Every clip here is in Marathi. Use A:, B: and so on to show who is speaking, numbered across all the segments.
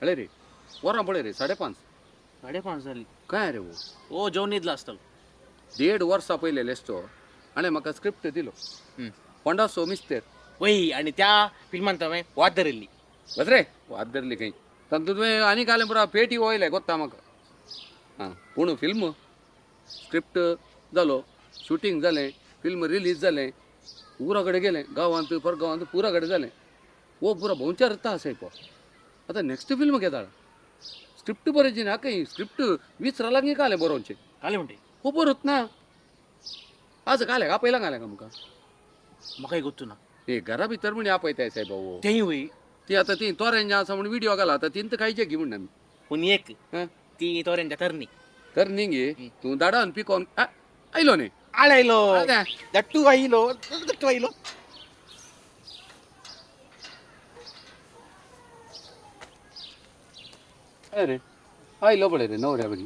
A: अरे रे वरां पळय रे 5:30
B: 5:30 जाली
A: काय रे
B: ओ जेवण न्हिदला आसतलो
A: 1.5 वर्सां पयले लेस्टो आणि म्हाका स्क्रिप्ट दिलो पोंडा सो मिस्तेर
B: वय आणि त्या फिल्मान हांवें वाद धरिल्ली
A: बस रे वाद धरली खंय तातूंत तुवें आनी घालें पुरो पेटी वयले गोत्ता म्हाका हां पूण फिल्म स्क्रिप्ट जालो शूटिंग जालें फिल्म रिलीज जालें पुरा कडेन गेलें गांवांत परगांवांत पुरा कडेन जालें वो पुरो भोंवचार आसा पो आतां नेक्स्ट फिल्म घेता स्क्रिप्ट बरोवची ना खंय स्क्रिप्ट 20 रालांगी घालें बरोवचें
B: काले म्हणटे
A: हो बरोवत ना आज घालें का पयला घालें का आमकां
B: म्हाकाय गोत्तू ना
A: हे घरा भितर म्हण आपयताय साहेब भाऊ
B: तेही वय
A: ती आता ती तोरेंजा आसा म्हणून व्हिडिओ घाला आता तीन तर खायचे घे म्हणून
B: पूण एक
A: हं?
B: ती तोऱ्यांच्या तरणी
A: तर निघे तू दाडान पिकोन आयलो न्ही
B: आळायलो
A: आल्या.
B: दट्टू आयलो
A: अरे आयलो पळय रे नवऱ्या बरी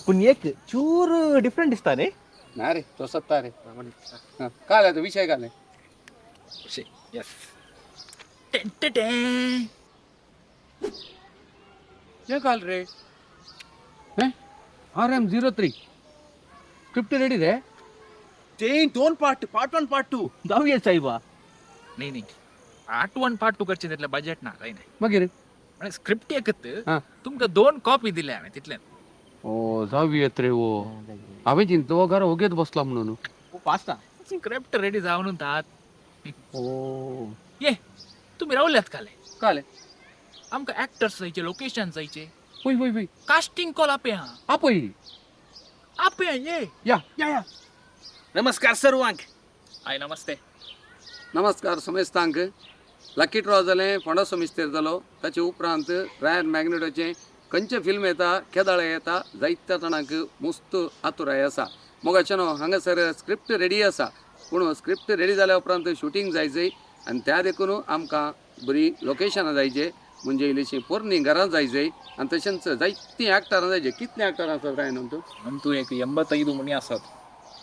B: पूण एक चूर डिफरंट दिसता रे
A: ना रे तो सत्ता रे काय तो विषय घाले
B: यस
A: हे घाल रे RM03 स्क्रिप्ट रेडी रे
B: ते दोन पार्ट 1 पार्ट 2 जाऊया साहेबा
C: नाही पार्ट 1 पार्ट 2 करचे तितले बजेट ना काही नाही
A: मागीर
C: आणि स्क्रिप्ट एकत
A: हा.
C: तुमका 2 कॉपी दिल्या हांवें तितल्यान
A: ओ जाऊ येत रे वो हांवें चिंतो घरा ओगेत बसला म्हणून
B: पास्ता
C: स्क्रिप्ट रेडी जावन तात
A: ओ
C: ये तुम्ही रावल्यात काले
A: काले
C: आमकां ऍक्टर्स जायचे लोकेशन जायचे
A: होय होय होय
C: कास्टिंग कॉल आपे हा
A: आपय
C: ये
A: या
B: नमस्कार सर्वांक
C: आय नमस्ते
A: नमस्कार समेस्तांक लकी ड्रॉ जालें फोंडासो मिस्तेर जालो ताचे उपरांत रायन मॅग्नेटोचें खंयचे फिल्म येता केदाळे येता जायत्या जाणांक मस्त आतुराय आसा मोगाचेनो हांगासर स्क्रिप्ट रेडी आसा पूण स्क्रिप्ट रेडी जाल्या उपरांत शूटिंग जायचें आनी त्या देखून आमकां बरी लोकेशनां जायचे म्हणजे इल्लीशीं पोरणी घरां जायचें आनी तशेंच जायतीं एक्टरां जायचे कितले एक्टर आसात रायन
C: तू एक 85 मणी आसात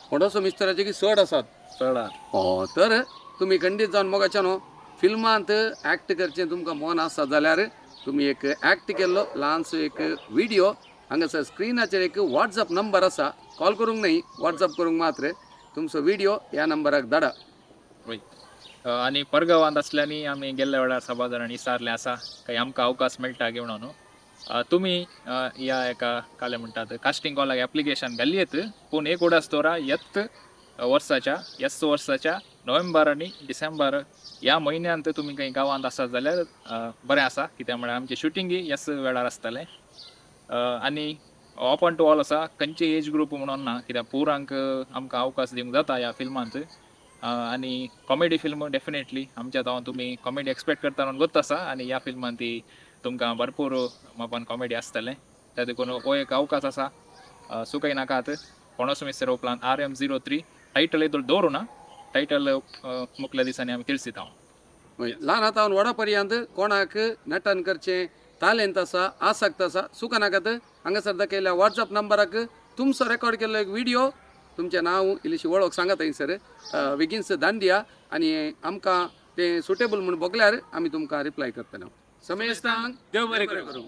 A: फोंडासो मिस्तेराचे की 100 आसात
C: चढा
A: तर तुमी खंडीत जावन मोगाचेनो फिल्मांत ॲक्ट करचें तुमकां मन आसा जाल्यार तुमी एक ॲक्ट केल्लो ल्हानसो एक व्हिडिओ हांगासर स्क्रिनाचेर एक वॉट्सअप नंबर आसा कॉल करूंक न्ही वॉट्सअप करूंक मात्र तुमचो व्हिडिओ ह्या नंबराक धाडा
C: वय आणि परगांवांत असल्यानी आमी गेल्ल्या वेळार सभा जाणांनी विचारलें आसा काही आमकां अवकाश मेळटा घेवन न्हू तुमी ह्या एका काले म्हणटात कास्टिंग कॉलाक एप्लिकेशन घालियेत पूण एक उडास तोरा वर्साच्या नोव्हेंबर आणि डिसेंबर ह्या म्हयन्यांत तुमी खंय गांवांत आसात जाल्यार बरें आसा कित्याक म्हळ्यार आमचें शुटिंगूय ह्याच वेळार आसतलें आनी ओपन टू ऑल आसा खंयचे एज ग्रूप म्हणून ना कित्याक पुरांक आमकां अवकाश दिवंक जाता ह्या फिल्मांत आनी कॉमेडी फिल्म डेफिनेटली आमच्या गांवांत तुमी कॉमेडी एक्सपेक्ट करता म्हणून गोत आसा आनी ह्या फिल्मांत ती तुमकां भरपूर मापान कॉमेडी आसतलें त्या देखून हो एक अवकाश आसा सुकय नाकात फोंडासो मिस्तेर उपरांत RM03 टायटल येदो दवरूं ना टायटल मुखल्या दिसांनी आमी तिळसिता
A: ल्हान हातावन व्हडा पर्यंत कोणाक नटन करचें टॅलेंट आसा आसक्त आसा सुका नाकात हांगासर दाखयल्या वॉट्सअप नंबराक तुमचो रेकॉर्ड केल्लो एक व्हिडिओ तुमचें नांव इल्लीशी वळख सांगात थंयसर बेगीनच धाडून दिया आनी आमकां तें सुटेबल म्हूण बगल्यार आमी तुमकां रिप्लाय करतले समेस्तांक
B: देव बरें करूं